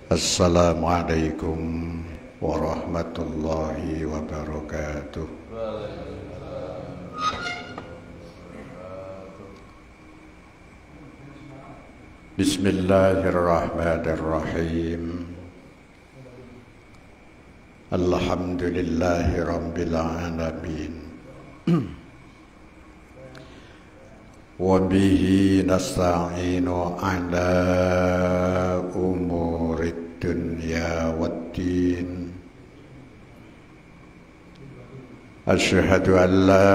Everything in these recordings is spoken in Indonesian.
Assalamualaikum warahmatullahi wabarakatuh. Bismillahirrahmanirrahim. Alhamdulillahi rabbil alamin. Wa bihi nasta'inu ala umurid dunya waddin. Asyhadu an la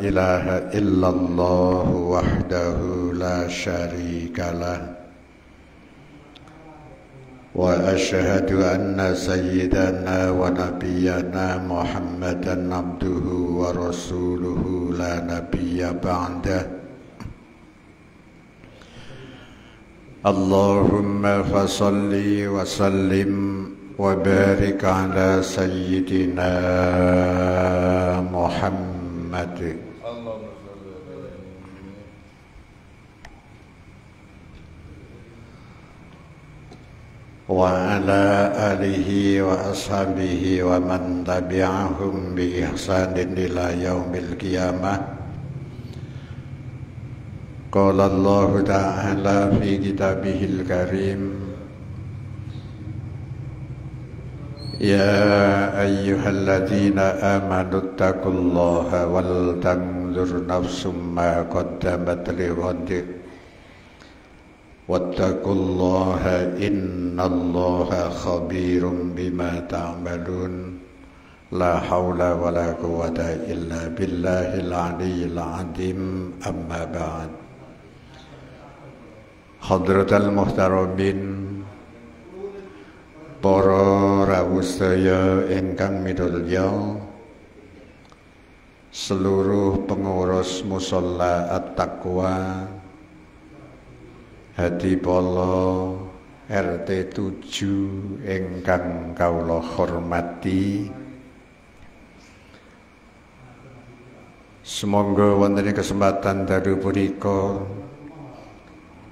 ilaha illallah wahdahu la syarika lah. Wa asyhadu anna sayyidana wa nabiyyana Muhammadan abduhu wa rasuluhu la nabiyya ba'dah. Allahumma fasalli wa sallim wa barik ala sayyidina Muhammad wa ala alihi wa ashabihi wa man tabi'ahum bi ihsanin ila yaumil qiyamah. Qala Allah ta'ala fi kitabihil karim, ya ayyuhalladzina amanu taqullaha wal tanzur nafsum ma qaddamat lighad wattaqullaha innallaha khabirum bima ta'malun. La haula wa la quwwata illa billahil aliyyil azim. Amma ba'd. Hadratal muhtaramin, para rawuh sedaya ingkang minulya, seluruh pengurus mushola At-Taqwa Hadipolo RT 7 ingkang kawula hormati, semoga wonten ing kesempatan dalu punika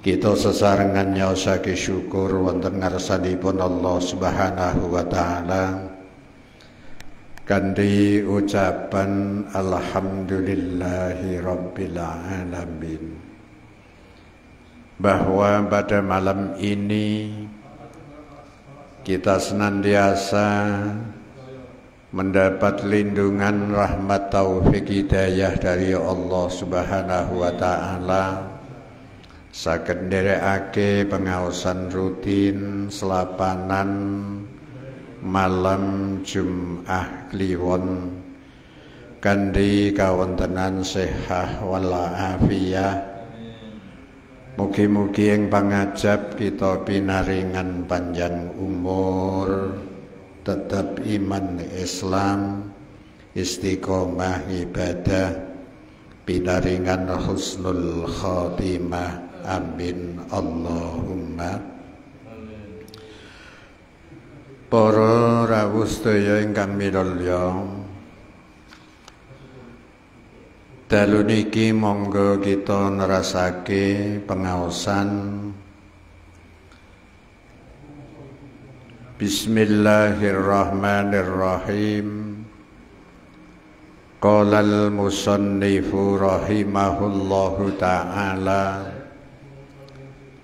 kita sesarengan nyaosake syukur wonten ngarsanipun Allah Subhanahu wa taala kanthi ucapan alhamdulillahi rabbil alamin, bahwa pada malam ini kita senantiasa mendapat lindungan rahmat taufik hidayah dari Allah Subhanahu wa taala. Saged nderekake pengaosan rutin selapanan malam Jum'ah Kliwon kanthi kawontenan sehah wal afiyah. Mugi-mugi ing pangajab kita pinaringan panjang umur, tetap iman Islam, istiqomah ibadah, pinaringan husnul khatimah. Amin Allahumma. Para rawuh sedaya ingkang minulya, dalu niki monggo kita nerasake pengaosan Bismillahirrahmanirrahim. Qala al-musannifu rahimahullahu ta'ala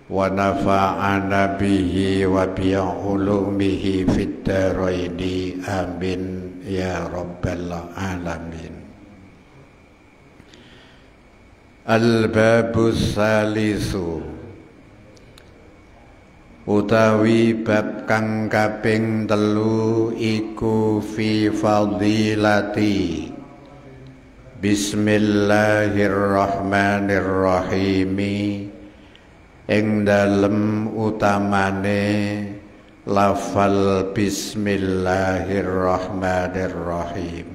wa nafa'ana bihi wa bi ulumihi fid dharaini amin ya rabbal alamin. Al-babus salisu, utawi bab kang kaping 3 iku fi fadilati Bismillahirrahmanirrahim, ing dalem utamane lafal Bismillahirrahmanirrahim.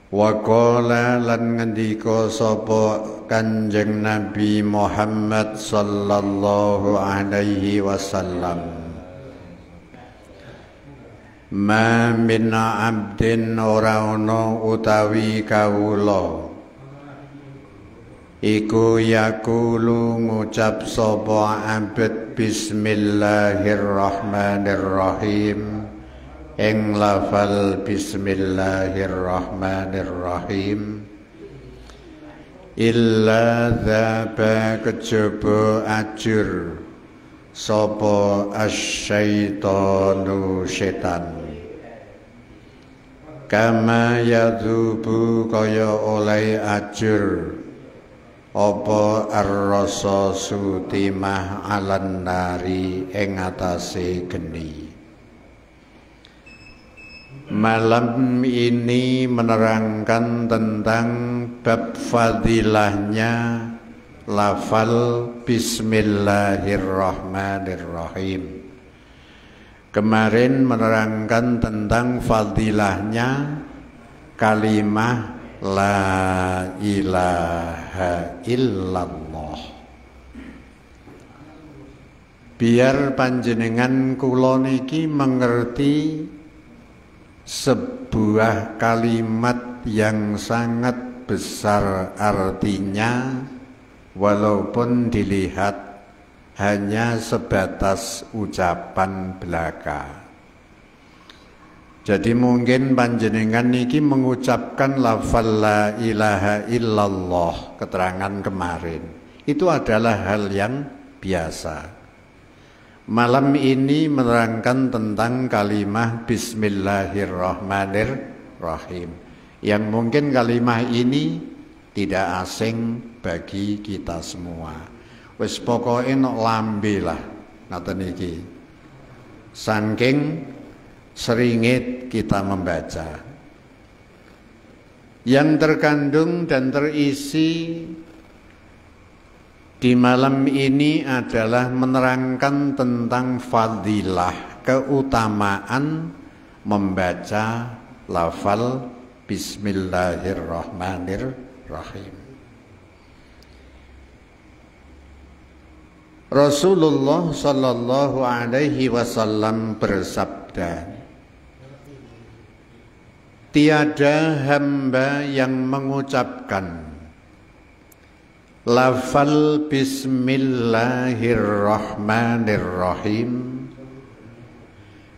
Wa qala lan ngendika sapa Kanjeng Nabi Muhammad sallallahu alaihi wasallam, ma min abdin ora ana utawi kawula iku yakulu ngucap sapa abet bismillahirrahmanirrahim ing lafal bismillahirrahmanirrahim illa dzaba kejaba ajur sapa asyaitonu setan kama yadzubu kaya oleh ajur apa ar-rasa sutimah alan nari ing atase geni. Malam ini menerangkan tentang bab fadilahnya lafal bismillahirrahmanirrahim. Kemarin menerangkan tentang fadilahnya kalimah la ilaha illallah. Biar panjenengan kula niki mengerti sebuah kalimat yang sangat besar artinya, walaupun dilihat hanya sebatas ucapan belaka. Jadi mungkin panjenengan niki mengucapkan lafal la ilaha illallah keterangan kemarin. Itu adalah hal yang biasa. Malam ini menerangkan tentang kalimah bismillahirrahmanirrahim. Yang mungkin kalimah ini tidak asing bagi kita semua. Wis pokoke nok lambe lah ngaten iki. Saking seringit kita membaca. Yang terkandung dan terisi di malam ini adalah menerangkan tentang fadilah, keutamaan membaca lafal bismillahirrahmanirrahim. Rasulullah sallallahu alaihi wasallam bersabda, tiada hamba yang mengucapkan lafal bismillahirrahmanirrahim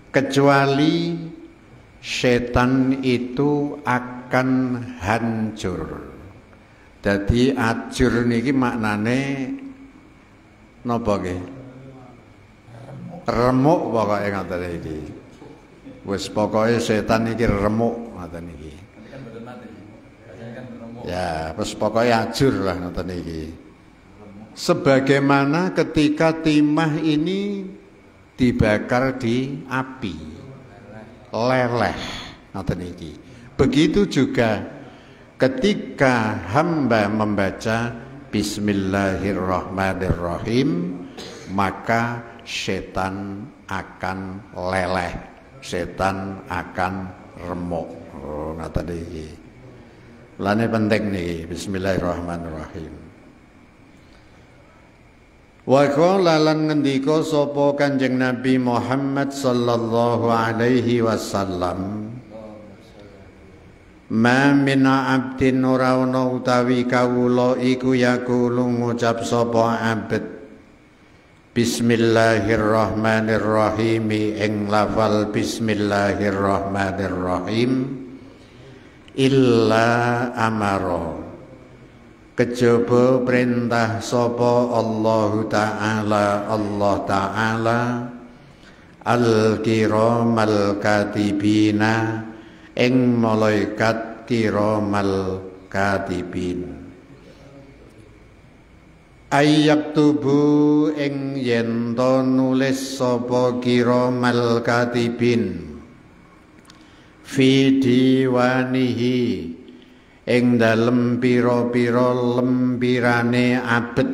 kecuali setan itu akan hancur. Jadi ajur niki maknane napa nggih? Remuk pokoke ngoten iki. Wis pokoke setan iki remuk ngoten iki. Ya, wis pokoke ajur lah ngoten iki. Sebagaimana ketika timah ini dibakar di api, leleh ngoten iki. Begitu juga ketika hamba membaca bismillahirrahmanirrahim, maka setan akan leleh, setan akan remuk. Oh, ngoten iki. Lane penting nih, bismillahirrahmanirrahim. Wa qala lan ngendika sapa Kanjeng Nabi Muhammad sallallahu alaihi wasallam, ma min abdin ora ana utawi kawula iku yaqulu ngucap sapa abd bismillahirrahmanirrahim ing lafal bismillahirrahmanirrahim illa amaro kejaba perintah sapa Allah Ta'ala al-kiramal katibina ing malaikat kiramal katibin ayyak tubu ing yen to nulis sapa kiramal katibin fi diwanihi ing dalem pira-pira lembirane abet,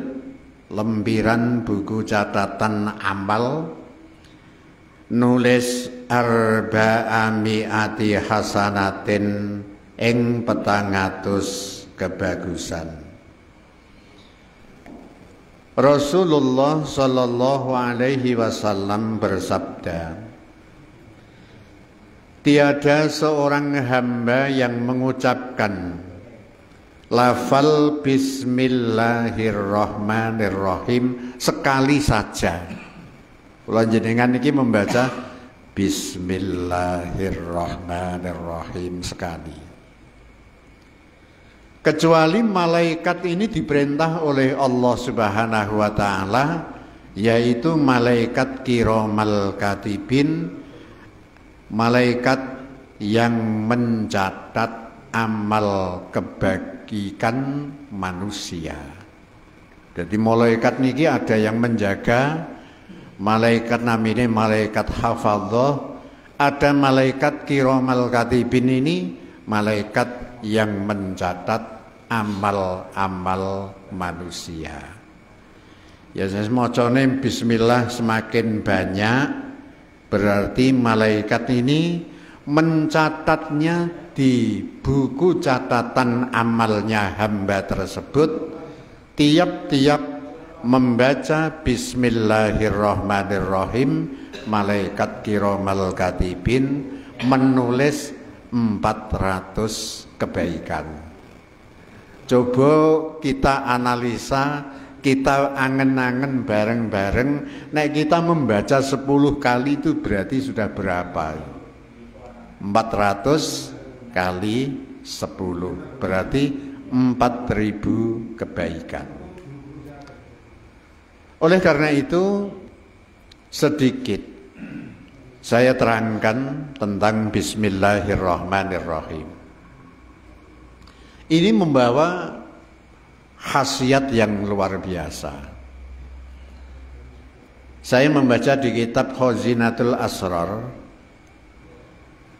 lembiran buku catatan amal, nulis arba'ami'ati hasanatin ing 400 kebagusan. Rasulullah sallallahu alaihi wasallam bersabda, tiada seorang hamba yang mengucapkan lafal bismillahirrahmanirrahim sekali saja. Kula jenengan iki membaca bismillahirrahmanirrahim sekali. Kecuali malaikat ini diperintah oleh Allah Subhanahu wa taala, yaitu malaikat kiramal katibin, malaikat yang mencatat amal kebajikan manusia. Jadi malaikat niki ada yang menjaga, malaikat namanya malaikat hafadzah, ada malaikat kiramal katibin ini malaikat yang mencatat amal-amal manusia. Ya saya macane bismillah semakin banyak, berarti malaikat ini mencatatnya di buku catatan amalnya hamba tersebut. Tiap-tiap membaca bismillahirrahmanirrahim, malaikat kiramal katibin menulis 400 kebaikan. Coba kita analisa, kita angen-angen bareng-bareng. Nek kita membaca 10 kali itu berarti sudah berapa? 400 kali 10 berarti 4.000 kebaikan. Oleh karena itu sedikit saya terangkan tentang bismillahirrahmanirrahim. Ini membawa khasiat yang luar biasa. Saya membaca di kitab Khazinatul Asrar,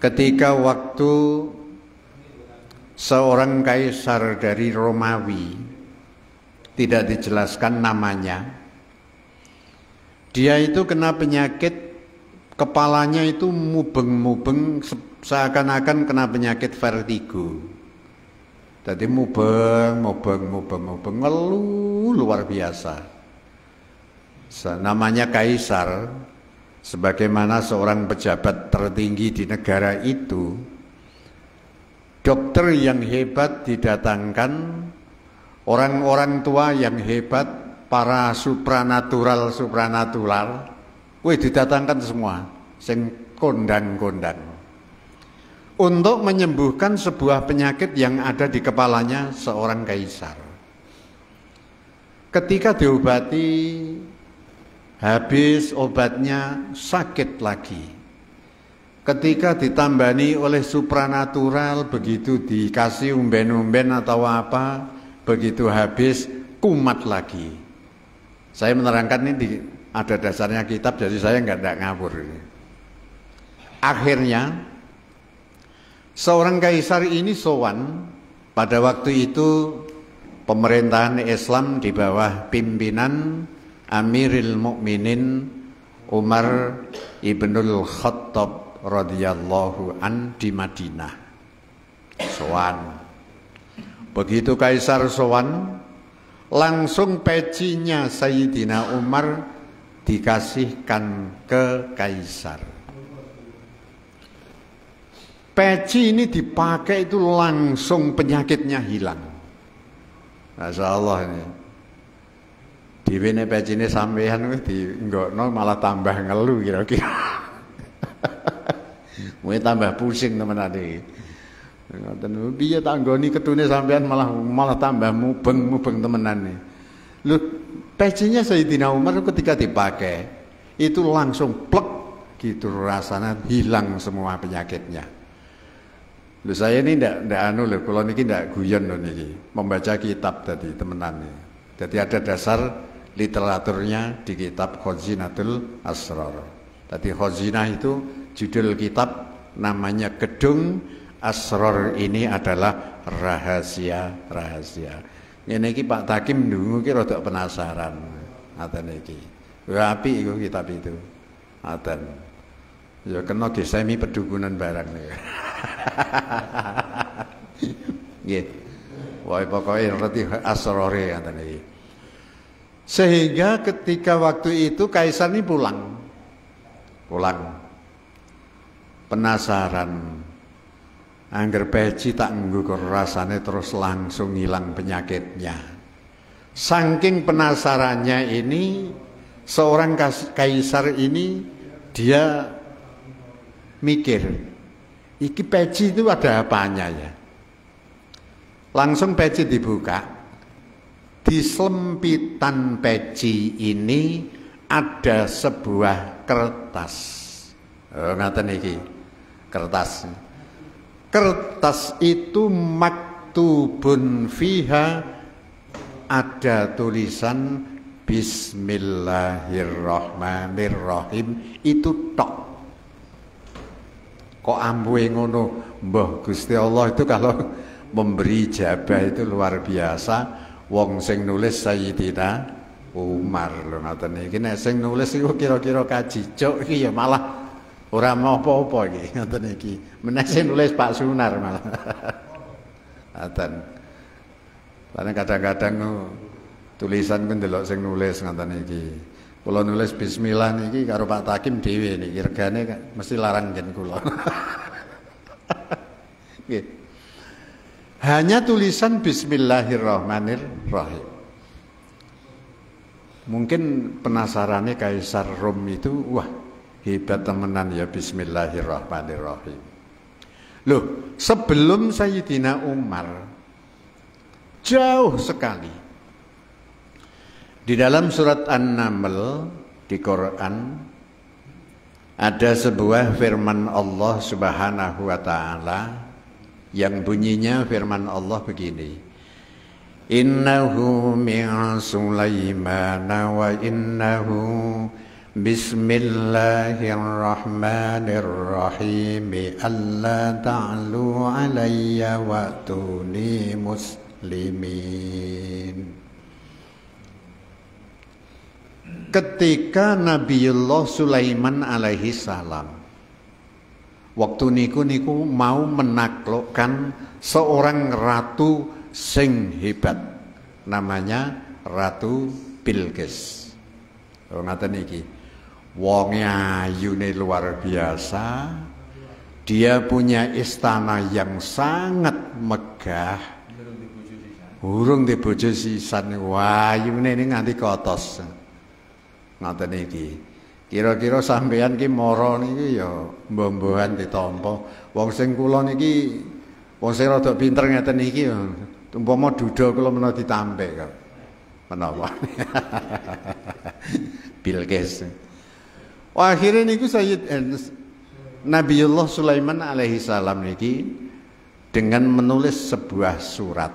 ketika waktu seorang kaisar dari Romawi, tidak dijelaskan namanya, dia itu kena penyakit, kepalanya itu mubeng-mubeng, seakan-akan kena penyakit vertigo. Jadi mubeng, ngeluh luar biasa. Namanya kaisar, sebagaimana seorang pejabat tertinggi di negara itu. Dokter yang hebat didatangkan, orang-orang tua yang hebat, para supranatural, didatangkan semua, sing kondang-kondang, untuk menyembuhkan sebuah penyakit yang ada di kepalanya seorang kaisar. Ketika diobati, habis obatnya, sakit lagi. Ketika ditambani oleh supranatural, begitu dikasih umben-umben atau apa, begitu habis, kumat lagi. Saya menerangkan ini ada dasarnya kitab, jadi saya nggak ngawur. Akhirnya seorang kaisar ini sowan. Pada waktu itu pemerintahan Islam di bawah pimpinan Amirul Mukminin Umar Ibnul Khattab radhiyallahu an di Madinah. Sowan. Begitu kaisar sowan, langsung pecinya Sayyidina Umar dikasihkan ke kaisar. Peci ini dipakai itu langsung penyakitnya hilang. Masya Allah ini. Diwene peci ini sampean dienggokno malah tambah ngeluh kira-kira. Mulai tambah pusing teman adik. Ngoten piye tak nggoni ketune sampean malah tambah mubeng temenan nih. Lu pecinya Sayyidina Umar ketika dipakai itu langsung plek gitu rasanya, hilang semua penyakitnya. Lho saya ini ndak anu lho, kula niki ndak guyon lho niki, membaca kitab tadi temenan nih. Jadi ada dasar literaturnya di kitab Khazinatul Asrar. Tadi Khazinah itu judul kitab, namanya Gedung Asrar ini adalah rahasia-rahasia. Ngene iki Pak Takim ndungu ki rada penasaran. Ngaten iki. Lha apik iku kitab itu. Ngaten. Ya kena gesemi pedukunan barang nih. Nggih. Wae pokoke ngerti asrore ngaten iki. Sehingga ketika waktu itu kaisar ini pulang. Penasaran. Angger peci tak nggo rasane terus langsung hilang penyakitnya. Saking penasarannya ini, seorang kaisar ini dia mikir, iki peci itu ada apanya ya? Langsung peci dibuka. Di selempitan peci ini ada sebuah kertas. Ngaten iki. Kertas. Kertas itu maktubun fiha, ada tulisan Bismillahirrahmanirrahim, itu tok. Kok ampuhe ngono? Mbah Gusti Allah itu kalau memberi ijabah itu luar biasa. Wong sing nulis Sayyidina Umar lho ngoten iki. Nek sing nulis iku kira-kira kajicuk iki ya malah ora mau apa-apa iki ngoten iki. Meneh sing nulis Pak Sunar malah. Ngoten. Karena kadang-kadang tulisan ku ndelok sing nulis ngoten iki. Kula nulis bismillah niki karo Pak Takim dhewe niki regane mesti larang jen kula. Nggih. Hanya tulisan Bismillahirrahmanirrahim. Mungkin penasarannya Kaisar Rom itu, wah hebat temenan ya Bismillahirrahmanirrahim. Loh, sebelum Sayyidina Umar, jauh sekali. Di dalam surat An-Naml di Quran ada sebuah firman Allah Subhanahu wa taala yang bunyinya firman Allah begini. Innahu min Sulaiman wa innahu bismillahirrahmanirrahim alla ta'lu alayya wa tuni muslimin. Ketika Nabiullah Sulaiman alaihi salam waktu niku mau menaklukkan seorang ratu sing hebat, namanya Ratu Bilqis. Oh ngaten iki. Wonge ayune luar biasa. Dia punya istana yang sangat megah. Urung di bojo sisan. Wah, ayune ini nganti kotos. Ngaten iki. Kira-kira sampeyan ki mara niki ya mbombohan ditampa. Wong sing kula niki wong sing rada pinter ngeten iki ya umpama duda kula menawa ditampe kok. Menapa? Bilqis. Akhirnya niku Nabiullah Sulaiman alaihi salam niki dengan menulis sebuah surat.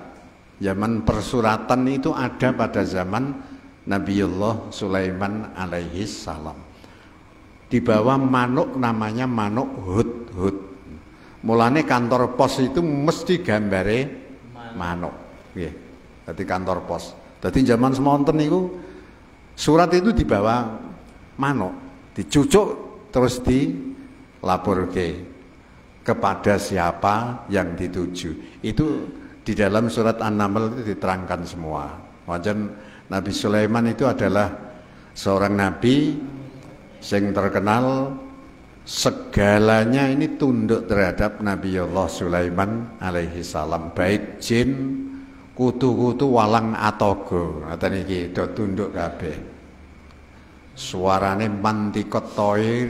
Zaman persuratan itu ada pada zaman Nabiullah Sulaiman alaihi salam. Di bawah manuk namanya manuk hudhud. Mulane kantor pos itu mesti gambare manuk. Nggih. Dadi kantor pos. Dadi zaman semonten niku surat itu di bawah manuk, dicucuk terus dilaporke kepada siapa yang dituju. Itu di dalam surat An-Naml itu diterangkan semua. Wajan Nabi Sulaiman itu adalah seorang nabi sing terkenal, segalanya ini tunduk terhadap Nabiullah Sulaiman alaihi salam, baik jin, kutu-kutu, walang atogo, ngaten iki do tunduk kabeh. Suarane mantikot toir,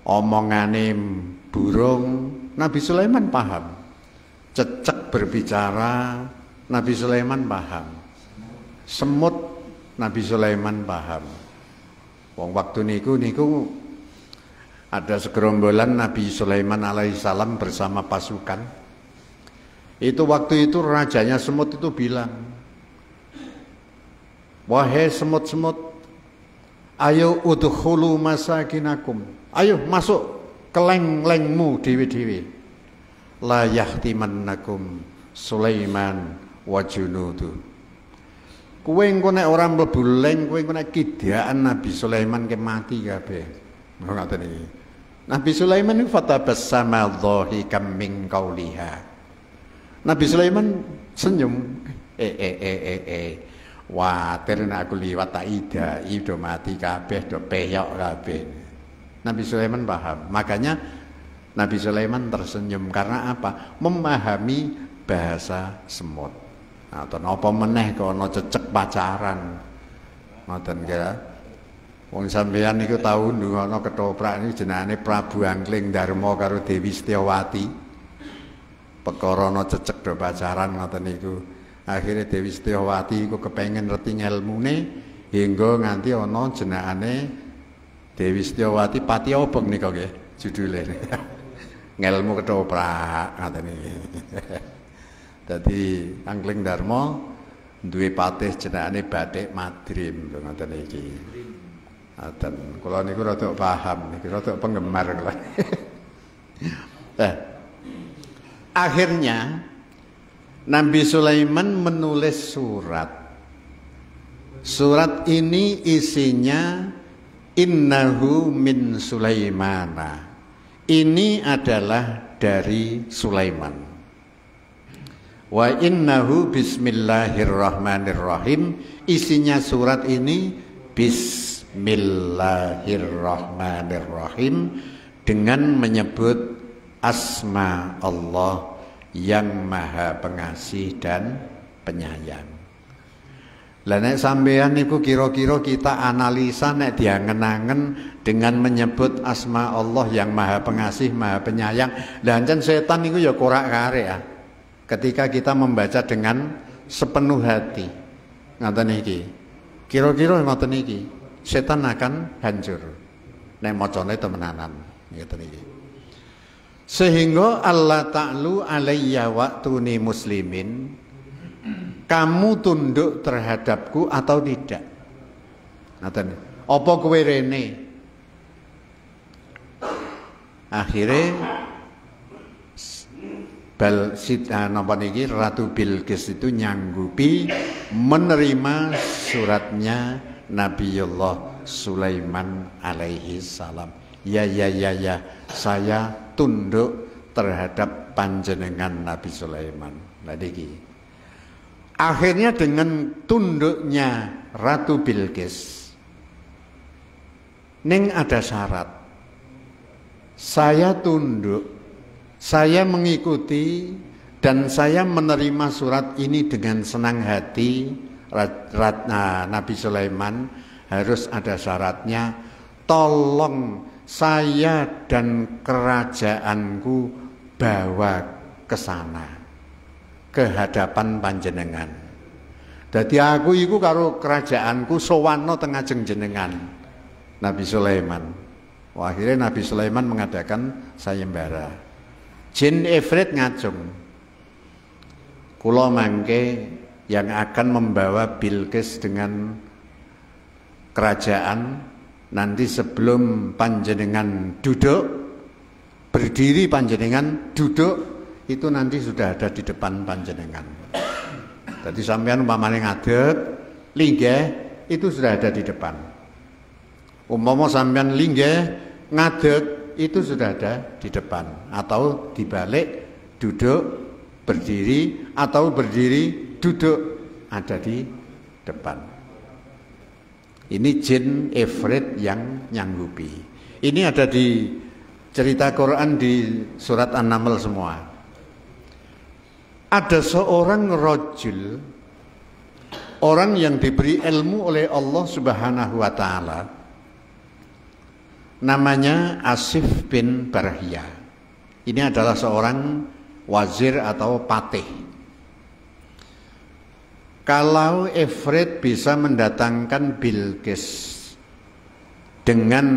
omongane burung, Nabi Sulaiman paham. Cecek berbicara, Nabi Sulaiman paham. Semut, Nabi Sulaiman paham. Wong waktu niku ada segerombolan Nabi Sulaiman alaihissalam bersama pasukan. Itu waktu itu rajanya semut itu bilang, wahai semut-semut, ayo udkhulu masakinakum, ayo masuk ke leng-lengmu dewi-dewi. La yahtimannakum Sulaiman wa junudu. Kowe engko nek ora mlebu leng, kowe engko nek kidaan Nabi Sulaiman ke mati kabeh. Ngoten iki. Nabi Sulaiman itu fatabassama dhahikan min qauliha. Nabi Sulaiman senyum. Watir nek aku liwat tak idai do mati kabeh, do peyok kabeh. Nabi Sulaiman paham. Makanya Nabi Sulaiman tersenyum karena apa? Memahami bahasa semut. Nah, apa meneh kok ana cecek pacaran. Ngoten kira. Wong sampeyan niku tau ndonga ketoprak niku jenenge Prabu Angling Darma karo Dewi Setyawati. Perkara ana cecek do pacaran ngoten niku. Akhire Dewi Setyawati iku kepengin ngerti ngelmune hingga nganti ana jenengane Dewi Setyawati Pati Obeng nika nggih judule. Ngelmu ketoprak ngoten iki. Dadi Angling Darma duwe patih jenengane Bathik Madrim lho ngoten iki. Ngoten kula niku rada paham niki rada penggemar kula. Akhirnya Nabi Sulaiman menulis surat. Surat ini isinya innahu min Sulaimana. Ini adalah dari Sulaiman. Wa innahu bismillahirrahmanirrahim. Isinya surat ini bismillahirrahmanirrahim dengan menyebut asma Allah yang maha pengasih dan penyayang. Lah nek sampeyan niku kira-kira kita analisa nek diangen-angen dengan menyebut asma Allah yang maha pengasih, maha penyayang. Lah ancen setan niku ya korak-karik ya. Ketika kita membaca dengan sepenuh hati. Ngoten iki. Kira-kira ngoten iki. Setan akan hancur. Nek macane temenanan. Ngoten iki. Sehingga Allah ta'lu alayya wa'tuni muslimin. Kamu tunduk terhadapku atau tidak? Ngoten. Apa kowe rene? Akhirnya napa niki Ratu Bilqis itu nyanggupi menerima suratnya Nabiullah Sulaiman alaihi salam. Ya, saya tunduk terhadap panjenengan Nabi Sulaiman. Nah niki. Akhirnya dengan tunduknya Ratu Bilqis, ning ada syarat. Saya tunduk. Saya mengikuti dan saya menerima surat ini dengan senang hati. Nabi Sulaiman harus ada syaratnya. Tolong saya dan kerajaanku bawa ke sana, ke hadapan panjenengan. Dadi aku iku karo kerajaanku sowanno teng ajeng jenengan Nabi Sulaiman. Wah, akhirnya Nabi Sulaiman mengadakan sayembara. Jin Ifrit ngajung, kula mangke yang akan membawa Bilqis dengan kerajaan nanti sebelum panjenengan duduk, berdiri panjenengan duduk, itu nanti sudah ada di depan panjenengan. Jadi sampean umpamane ngadeg, linggih itu sudah ada di depan. Umpama sampean linggih, ngadeg itu sudah ada di depan, atau dibalik duduk berdiri atau berdiri duduk ada di depan. Ini jin Ifrit yang nyanggupi. Ini ada di cerita Quran di surat An-Naml semua. Ada seorang rajul, orang yang diberi ilmu oleh Allah Subhanahu wa taala. Namanya Asif bin Barhiyah. Ini adalah seorang wazir atau patih. Kalau Ifrit bisa mendatangkan Bilqis dengan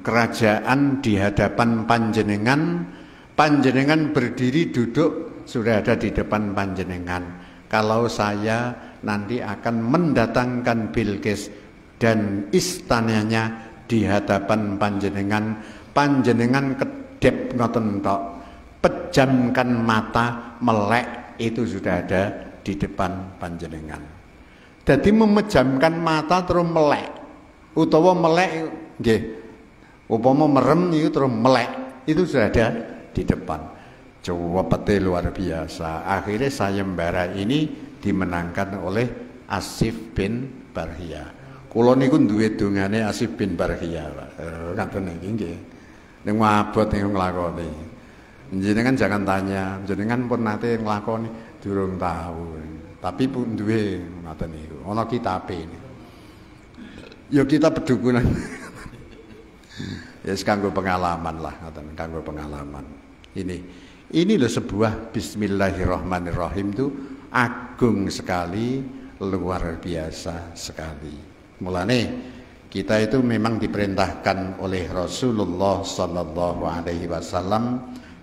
kerajaan di hadapan panjenengan, panjenengan berdiri duduk sudah ada di depan panjenengan. Kalau saya nanti akan mendatangkan Bilqis dan istananya di hadapan panjenengan, panjenengan kedep ngoten tok, pejamkan mata, melek, itu sudah ada di depan panjenengan. Jadi memejamkan mata terus melek, utawa melek nggih, upama merem itu terus melek, itu sudah ada di depan. Cepete luar biasa. Akhirnya sayembara ini dimenangkan oleh Asif bin Barhiyah. Kula niku duwe dongane Asif bin Barhiyah, Pak. Ngaten niki nggih. Ning mabot niku nglakoni. Jenengan jangan tanya, jenengan pun nate nglakoni durung tahu. Tapi pun duwe ngoten niku. Ana kitabe ini. Ya kita pedukunan. Ya kanggo pengalaman lah, ngoten, kanggo pengalaman. Ini loh sebuah bismillahirrahmanirrahim itu agung sekali, luar biasa sekali. Mulane kita itu memang diperintahkan oleh Rasulullah sallallahu alaihi wasallam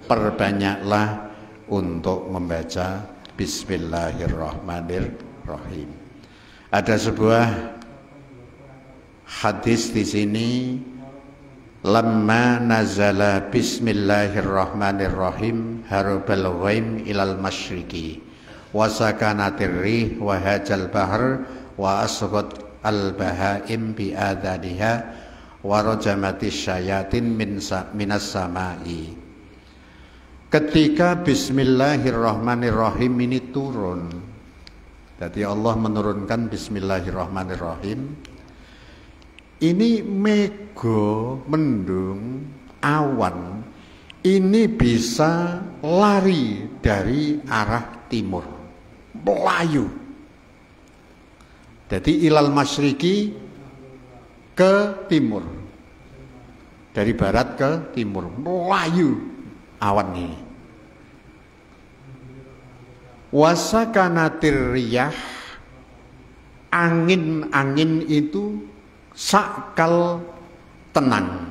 perbanyaklah untuk membaca bismillahirrahmanirrahim. Ada sebuah hadis di sini, lamma nazala bismillahirrahmanirrahim harubal ghaim ilal masyriqi wa sakanatir rih wa hajal bahr wa asghat al bahaim bi adaniha wa rajamatis syayatin minas samai. Ketika bismillahirrahmanirrahim ini turun, jadi Allah menurunkan bismillahirrahmanirrahim, ini mego mendung awan ini bisa lari dari arah timur, melayu. Jadi ilal masyriqi ke timur, dari barat ke timur, melayu awan ini. Wasakanatir riyah, angin-angin itu sakal tenang.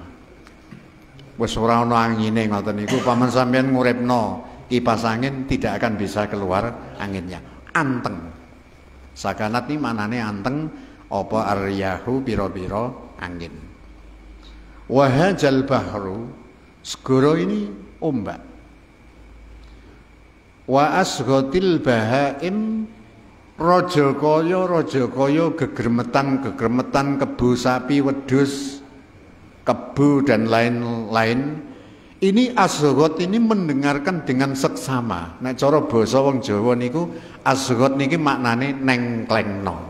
Wis ora ana angine ngoten niku, paman sampeyan nguripno kipas angin tidak akan bisa keluar anginnya. Anteng. Sakanat ini manane anteng, apa aryahu biro-biro angin. Wahajal bahru, segoro ini ombak. Wa asghatil bahaim, raja kaya gegermetan kebu sapi, wedhus, kebu dan lain-lain. Ini asghat ini mendengarkan dengan seksama. Nek cara basa wong Jawa niku asghat niki maknane nengklengno.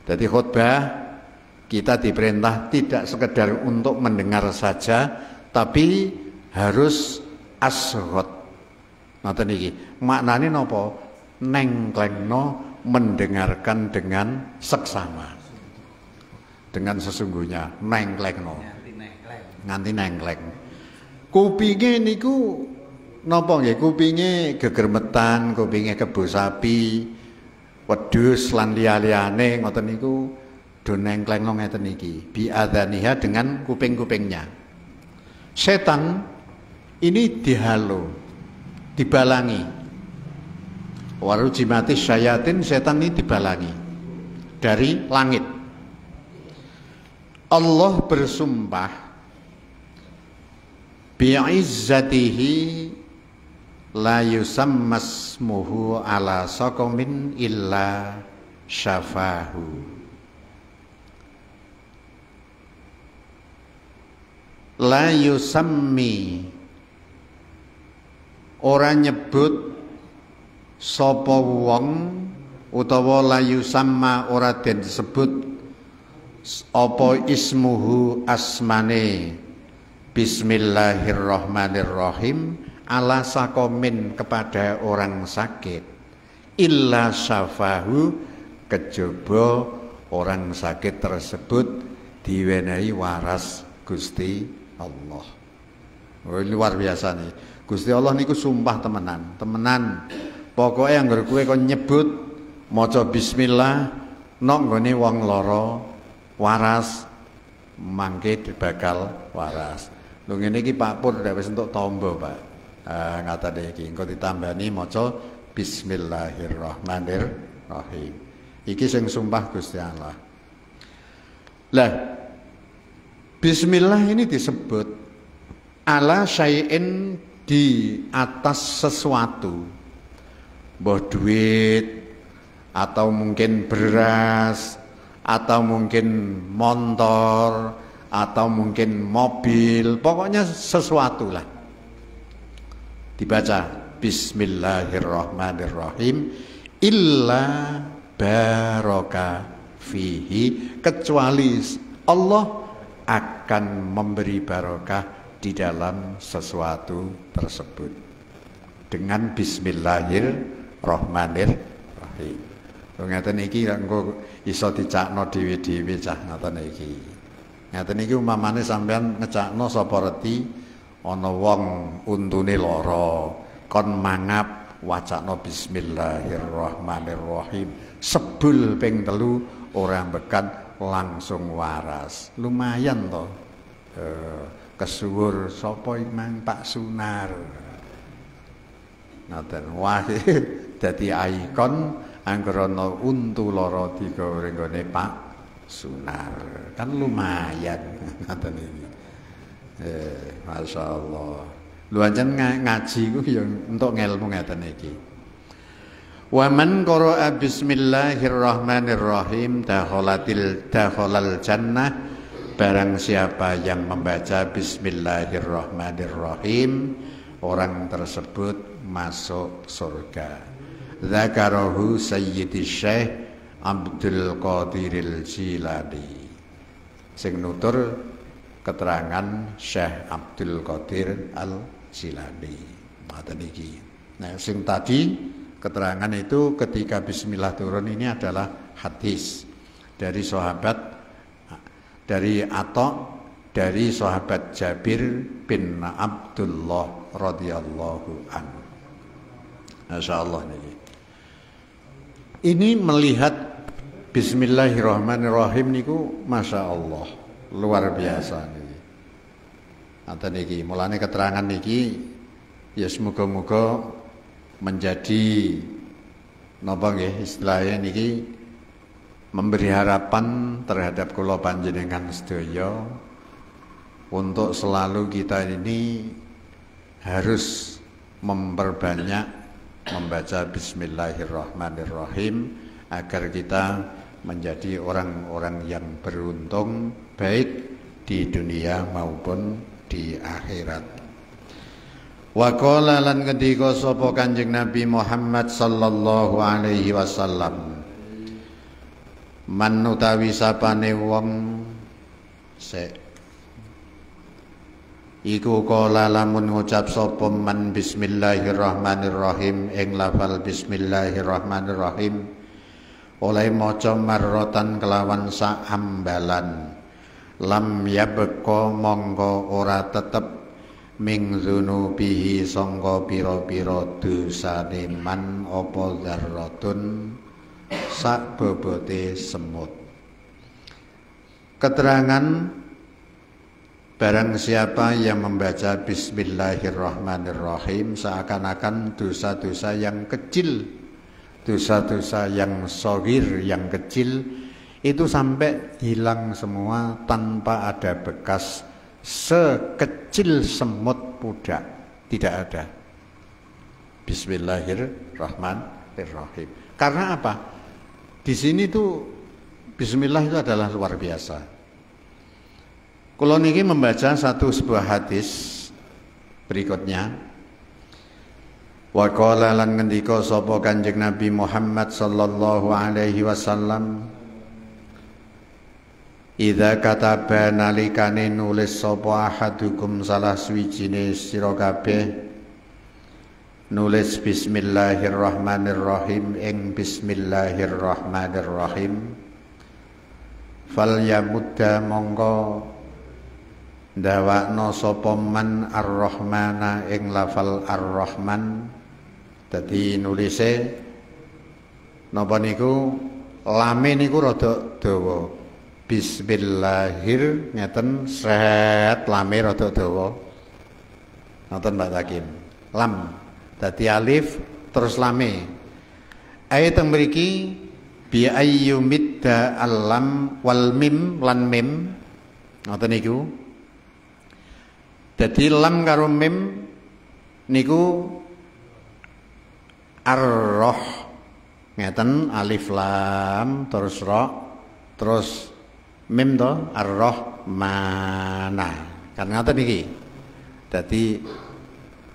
Jadi khutbah kita diperintah tidak sekedar untuk mendengar saja, tapi harus asghat. Ngoten niki. Maknane napa? Nengklengno, mendengarkan dengan seksama. Dengan sesungguhnya, nengklengno. Nganti nengkleng. Kupinge niku napa nggih? Kupinge gegermetan, kupinge kebo sapi, wedhus lan liya-liyane ngoten niku do nengklengno ngeten iki. Bi adzaniha, dengan kuping-kupingnya. Setan ini dihalo, dibalangi. Warujimati syayatin, setan ini dibalangi dari langit. Allah bersumpah bi'izzatihi la yusammasmuhu ala saqamin illa syafahu. La yusammi, ora nyebut sapa wong, utawa la yusamma ora den disebut apa ismuhu, asmane bismillahirrahmanirrahim ala sakomin, kepada orang sakit, illa syafahu, kejaba orang sakit tersebut diwenehi waras Gusti Allah. Oh, luar biasa nih. Gusti Allah niku sumpah temenan. Pokoknya anggar kowe kon nyebut maca bismillah nok nggone wong lara waras, mangke bakal waras. Lho ngene iki Pak Pur wis entuk tombo, Pak. Ngatane iki engko ditambani maca bismillahirrahmanirrahim. Iki sing sumpah Gusti Allah. Lah bismillah ini disebut ala syai'in, di atas sesuatu. Mbah duit, atau mungkin beras, atau mungkin motor, atau mungkin mobil, pokoknya sesuatu lah. Dibaca bismillahirrahmanirrahim, illa baraka fihi, kecuali Allah akan memberi barokah di dalam sesuatu tersebut dengan Bismillahirrahmanirrahim. Ngeten iki engko iso dicakno dhewe-dhewe cah ngoten iki. Ngeten iki umpamane sampean ngecakno sapa reti ana wong untune lara kon mangap wacana Bismillahirrahmanirrahim sebul ping 3 ora bekan langsung waras. Lumayan to. Kesuwur sapa Mang Pak Sunar. Ngoten wae dadi ikon anggere ana untu lara digawe nggone Pak Sunar. Kan lumayan ngoten iki. Masyaallah. Lho ancen ngaji ku ya entuk ngelmu ngeten iki. Wa man qara'a bismillahirrahmanirrahim dakhalal jannah, barang siapa yang membaca bismillahirrahmanirrahim orang tersebut masuk surga. Dzakarahu Sayyidi Syekh Abdul Qadiril Jilani. Sing nutur keterangan Syekh Abdul Qadir Al Jilani. Ngoten iki. Nah, sing tadi keterangan itu ketika bismillah turun ini adalah hadis dari sahabat dari dari sahabat Jabir bin Abdullah radhiyallahu anhu. Masyaallah niki. Ini melihat bismillahirrahmanirrahim niku masyaallah luar biasa niki. Ngoten niki, mulane keterangan niki ya semoga-moga menjadi napa nggih istilahnya niki memberi harapan terhadap kula panjenengan sedaya untuk selalu kita ini harus memperbanyak membaca bismillahirrahmanirrahim agar kita menjadi orang-orang yang beruntung baik di dunia maupun di akhirat. Wa qala lan ngendika sapa Kanjeng Nabi Muhammad sallallahu alaihi wasallam, man utawi sapane wong iku qala lamun ngucap sapa man bismillahirrahmanirrahim ing lafal bismillahirrahmanirrahim oleh maca marrotan kelawan sak ambalan lam yabqa mongko ora tetep ming dzunubihi sangka pira-pira dosane man apa dzarratun sak bobote semut. Keterangan barang siapa yang membaca bismillahirrahmanirrahim seakan-akan dosa-dosa yang kecil, dosa-dosa yang shagir, yang kecil itu sampai hilang semua tanpa ada bekas, sekecil semut pudak tidak ada. Bismillahirrahmanirrahim. Karena apa? Di sini tuh bismillah itu adalah luar biasa. Kula niki membaca sebuah hadis berikutnya. Wa qala lan ngendika sapa Kanjeng Nabi Muhammad sallallahu alaihi wasallam, idza kataba nalikane nulis sapa ahadukum salah suwijine sira kabeh nulis bismillahirrahmanirrahim ing bismillahirrahmanirrahim fal yamudda mongko ndawakno sapa man ar-rahmana ing lafal ar-rahman. Dadi nulise napa niku lame niku rada dawa. Bismillahir ngeten set lame rada dawa. Ngoten Mbak Takim. Lam dadi alif terus lame. Ayat teng mriki bi ayyumidda al-lam wal mim lan mim. Ngoten niku. Dadi lam karo mim niku ar-roh ngeten alif lam terus ra terus mim to ar-roh mana kan ngoten iki. Dadi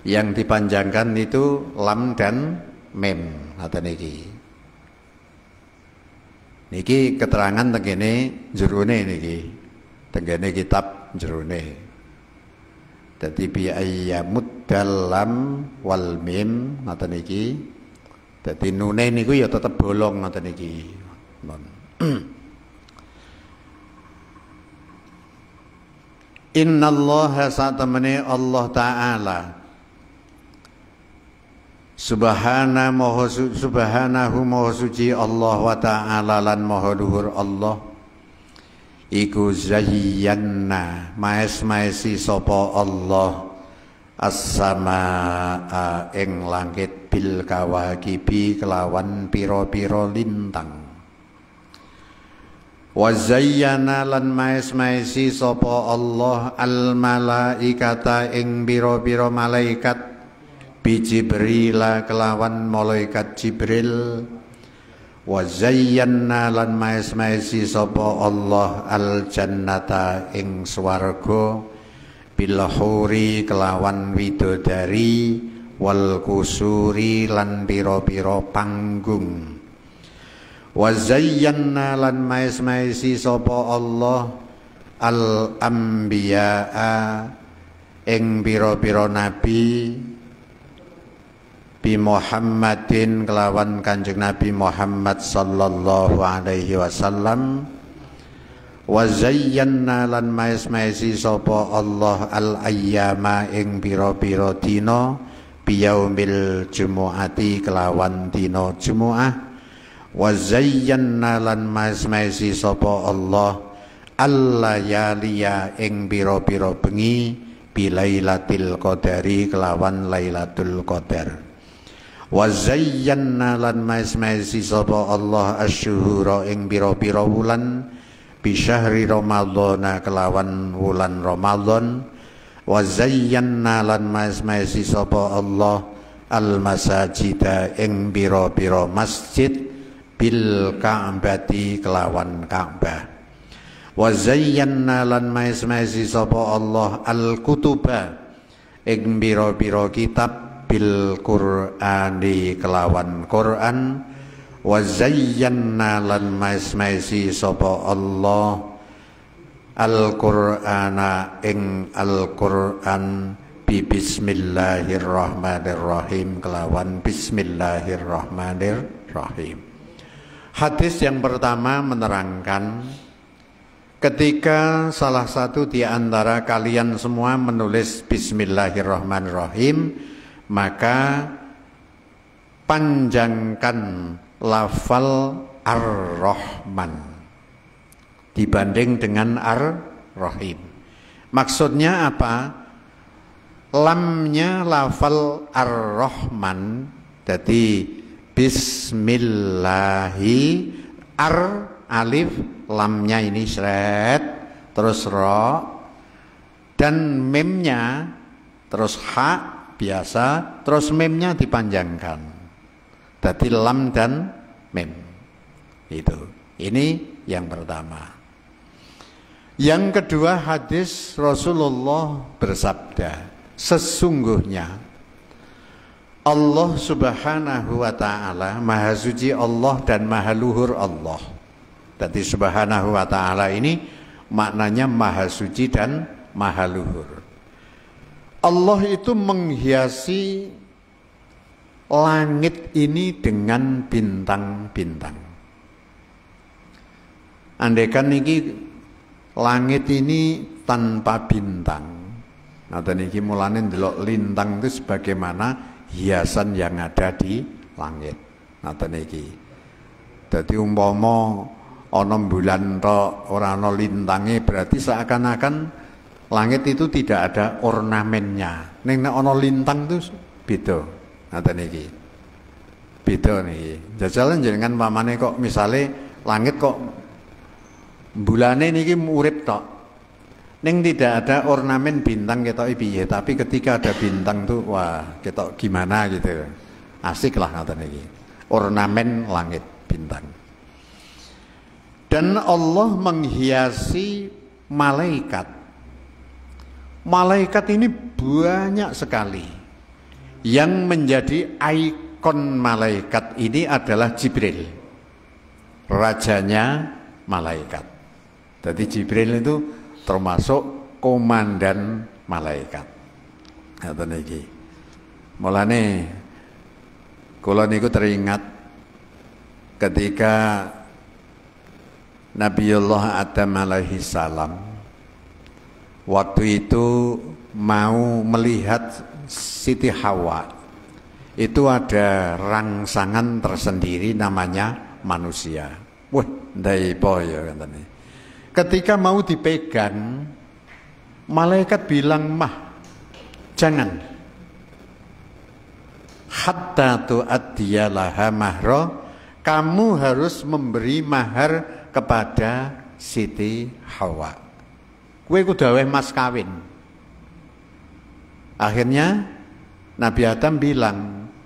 yang dipanjangkan itu lam dan mim ngoten iki. Niki keterangan tengene jerone niki. Tengene kitab jerone. Dadi bi ayyamud dalam wal mim ngoten iki. Dadi nune niku ya tetep bolong ngoten iki. Innallaha satamani Allah Ta'ala subhanahu maha suci Allah wa ta'ala lan maha luhur Allah iku zayyanna maes-maesi sapa Allah as-samaa ing langit bil kawakibi kelawan pira-pira lintang wa zayyana lan maes-maesi sapa Allah al malaikata ing pira-pira malaikat bi Jibril kelawan malaikat Jibril wa zayyana lan maes-maesi sapa Allah al jannata ing swarga bil huri kelawan widodari wal kusuri lan pira-pira panggung wa zayyana lan maes-maesi sapa Allah al anbiyaa ing pira-pira nabi bi Muhammadin kelawan Kanjeng Nabi Muhammad sallallahu alaihi wasallam wa zayyana lan maes-maesi sapa Allah al ayyama ing pira-pira dina biyaumil jumuati kelawan dina Jumat wa zayyana lan maes-maesi sapa Allah al layaliya ing pira-pira bengi bilailatil qadari kelawan lailatul qadar wa zayyana lan maes-maesi sapa Allah asyhura ing pira-pira wulan bi syahri ramadhana kelawan wulan Ramadan wa zayyana lan maes-maesi sapa Allah al masajida ing pira-pira masjid bil ka'bati kelawan Ka'bah wa zayyana lan maes-maesi sapa Allah al kutuba ing pira-pira kitab bil Qur'ani kelawan Qur'an wa zayyana lan maes-maesi sapa Allah al-Qur'ana ing al-Qur'an bi bismillahirrahmanirrahim kelawan bismillahirrahmanirrahim. Hadis yang pertama menerangkan ketika salah satu di antara kalian semua menulis bismillahirrahmanirrahim maka panjangkan lafal ar-Rahman dibanding dengan ar-Rahim. Maksudnya apa? Lamnya lafal ar-Rahman jadi bismillahi ar alif lamnya ini seret terus ro dan memnya terus ha biasa terus memnya dipanjangkan jadi lam dan mem itu. Ini yang pertama. Yang kedua hadis Rasulullah bersabda sesungguhnya Allah subhanahu wa ta'ala maha suci Allah dan maha luhur Allah. Jadi subhanahu wa ta'ala ini maknanya maha suci dan maha luhur. Allah itu menghiasi langit ini dengan bintang-bintang. Andaikan niki langit ini tanpa bintang, nah niki mulane ndelok lintang itu sebagaimana hiasan yang ada di langit. Nah niki. Dadi umpama ana bulan tok ora ana lintange berarti seakan-akan langit itu tidak ada ornamennya. Ning nek ana lintang itu beda. Ngoten niki. Beda niki. Jajalan jenengan pamane kok misale langit kok bulane niki urip tok. Ning tidak ada ornamen bintang ketoke piye, tapi ketika ada bintang tuh wah, ketok gimana gitu. Asik lah ngoten niki. Ornamen langit bintang. Dan Allah menghiasi malaikat. Malaikat ini banyak sekali. Yang menjadi ikon malaikat ini adalah Jibril. Rajanya malaikat. Jadi Jibril itu termasuk komandan malaikat. Ngoten iki. Mulane kula niku teringat ketika Nabiullah Adam alaihi salam waktu itu mau melihat Siti Hawa, itu ada rangsangan tersendiri namanya manusia. Wah, ndai poyo katanya. Ketika mau dipegang, malaikat bilang, "Mah, jangan. Hatta tu'addiyalaha mahra." Kamu harus memberi mahar kepada Siti Hawa. Kowe kudu gawe mas kawin. Akhirnya Nabi Adam bilang,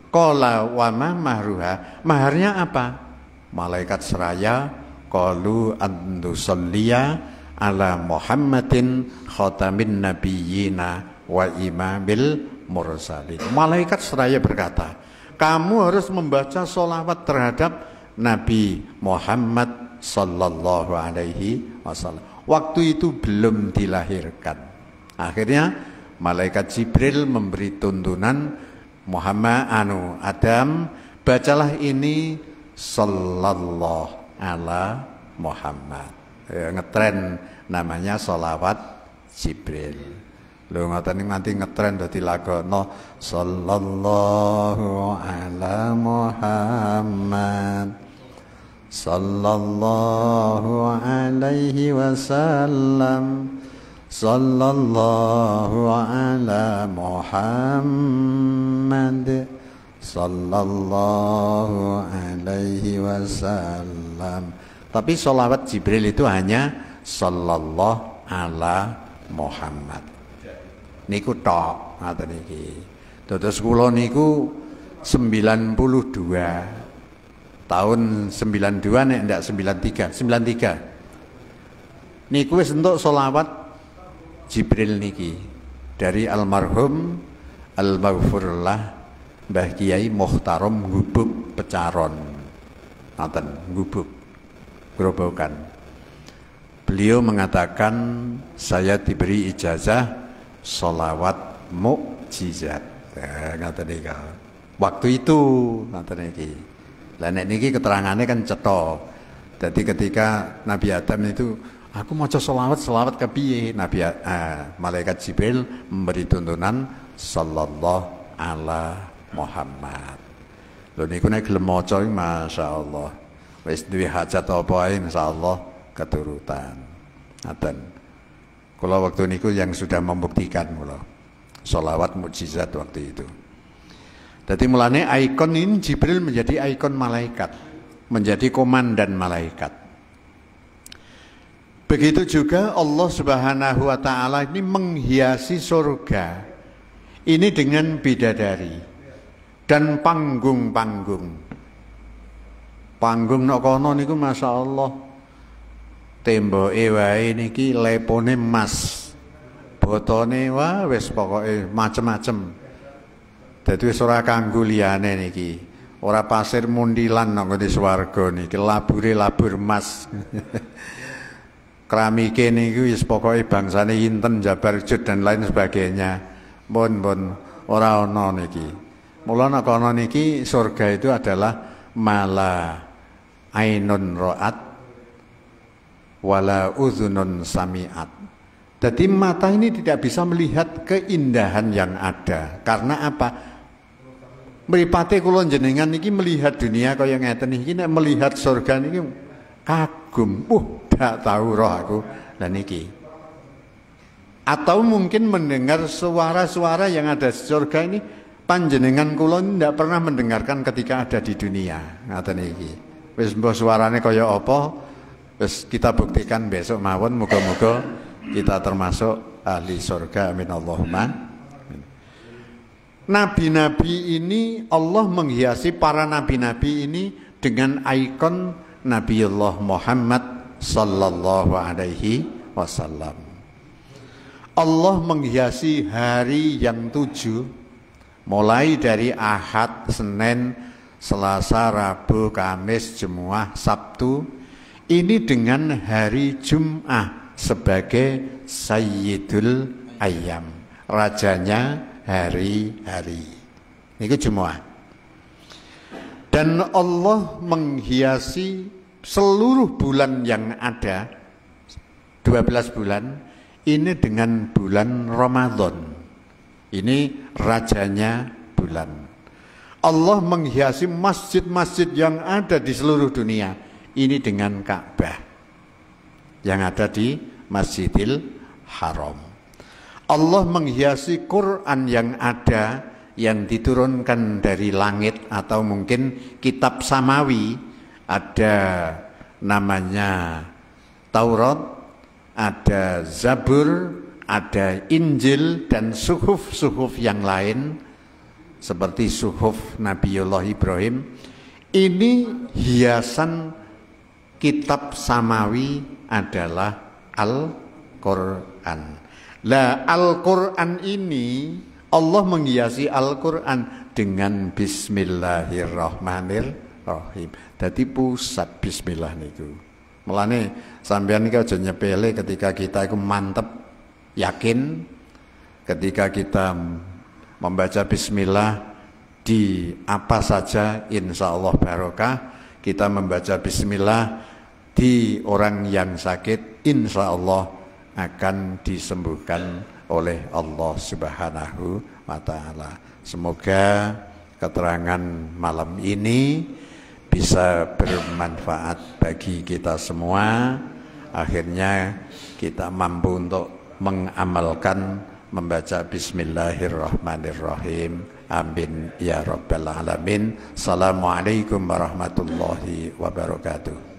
"Qala wa ma mahruha?" Maharnya apa? Malaikat seraya, qalu an tusalliya ala Muhammadin khatamin nabiyyina wa imamil mursalin. Malaikat seraya berkata, kamu harus membaca sholawat terhadap Nabi Muhammad sallallahu alaihi wasallam. Waktu itu belum dilahirkan. Akhirnya malaikat Jibril memberi tuntunan, Adam, bacalah ini sallallahu ala Muhammad. Ngetren namanya sholawat Jibril. Lho ngoten nanti ngetren dadi lagono sallallahu ala Muhammad sallallahu alaihi wasallam sallallahu ala Muhammad sallallahu alaihi wasallam. Tapi sholawat Jibril itu hanya sallallahu ala Muhammad. Niku tok ngaten iki. Dados kula niku 92. Tahun 92 nek ndak 93. Niku wis entuk selawat Jibril niki dari almarhum al-maghfurullah Mbah Kiai Muhtarom Gubuk Pecaron. Ngaten, Gubuk Grobogan. Beliau mengatakan saya diberi ijazah sholawat mukjizat. Ngaten iki. Waktu itu ngaten iki. Lah nek niki keterangannya kan cetha. Jadi ketika Nabi Adam itu, aku maca sholawat kepiye? Malaikat Jibril memberi tuntunan sallallahu ala Muhammad. Lho niku nek gelem maca masyaallah. Wis duwe hajat apa ae insyaallah keturutan. Ngaten. Kula waktu niku yang sudah membuktikan kula sholawat mukjizat waktu itu. Jadi mulane ikon ini Jibril menjadi ikon malaikat, menjadi komandan malaikat. Begitu juga Allah Subhanahu wa taala ini menghiasi surga ini dengan bidadari dan panggung-panggung. Panggung nok kono niku masyaallah. Temboke wae niki lepone emas. Botone wae wis pokoke macem-macem. Dadi wis ora kanggo liyane niki. Ora pasir mundilan nang ngene swarga niki, labure labur emas. Keramike niku wis pokoke bangsane Inten, Jabar Jud dan lain sebagainya. Pun ora ana niki. Mula nek ana niki surga itu adalah mala ainun ra'at wala uzunun sami'at. Jadi mata ini tidak bisa melihat keindahan yang ada. Karena apa? Mripate kula jenengan niki melihat dunia kaya ngeten iki, nek melihat surga niki kagum. Dak tahu roh aku lan niki. Atau mungkin mendengar suara-suara yang ada di surga ini panjenengan kula ndak pernah mendengarkan ketika ada di dunia. Ngaten iki. Wis mbah suarane kaya apa? Terus kita buktikan besok mawon, moga-moga kita termasuk ahli surga. Amin Allahumma. Nabi-nabi ini Allah menghiasi para nabi-nabi ini dengan ikon Nabiullah Muhammad sallallahu alaihi wasallam. Allah menghiasi hari yang 7 mulai dari Ahad, Senin, Selasa, Rabu, Kamis, Jumat, Sabtu. Ini dengan hari Jum'ah sebagai Sayyidul Ayyam, rajanya hari-hari. Niku Jumat. Dan Allah menghiasi seluruh bulan yang ada, 12 bulan, ini dengan bulan Ramadan. Ini rajanya bulan. Allah menghiasi masjid-masjid yang ada di seluruh dunia, ini dengan Ka'bah yang ada di Masjidil Haram. Allah menghiasi Quran yang ada, yang diturunkan dari langit atau mungkin kitab samawi, ada namanya Taurat, ada Zabur, ada Injil, dan suhuf-suhuf yang lain seperti suhuf Nabiullah Ibrahim. Ini hiasan kitab samawi adalah Al-Quran. Lah Al-Quran ini Allah menghiasi Al-Quran dengan Bismillahirrahmanirrahim. Jadi pusat Bismillah niku. Mulane sampeyan iki aja nyepele ketika kita iku mantep, yakin ketika kita membaca Bismillah di apa saja insya Allah barokah. Kita membaca Bismillah di orang yang sakit, insya Allah akan disembuhkan oleh Allah Subhanahu wa Ta'ala. Semoga keterangan malam ini bisa bermanfaat bagi kita semua. Akhirnya kita mampu untuk mengamalkan membaca Bismillahirrahmanirrahim. Amin ya rabbal alamin. Assalamualaikum warahmatullahi wabarakatuh.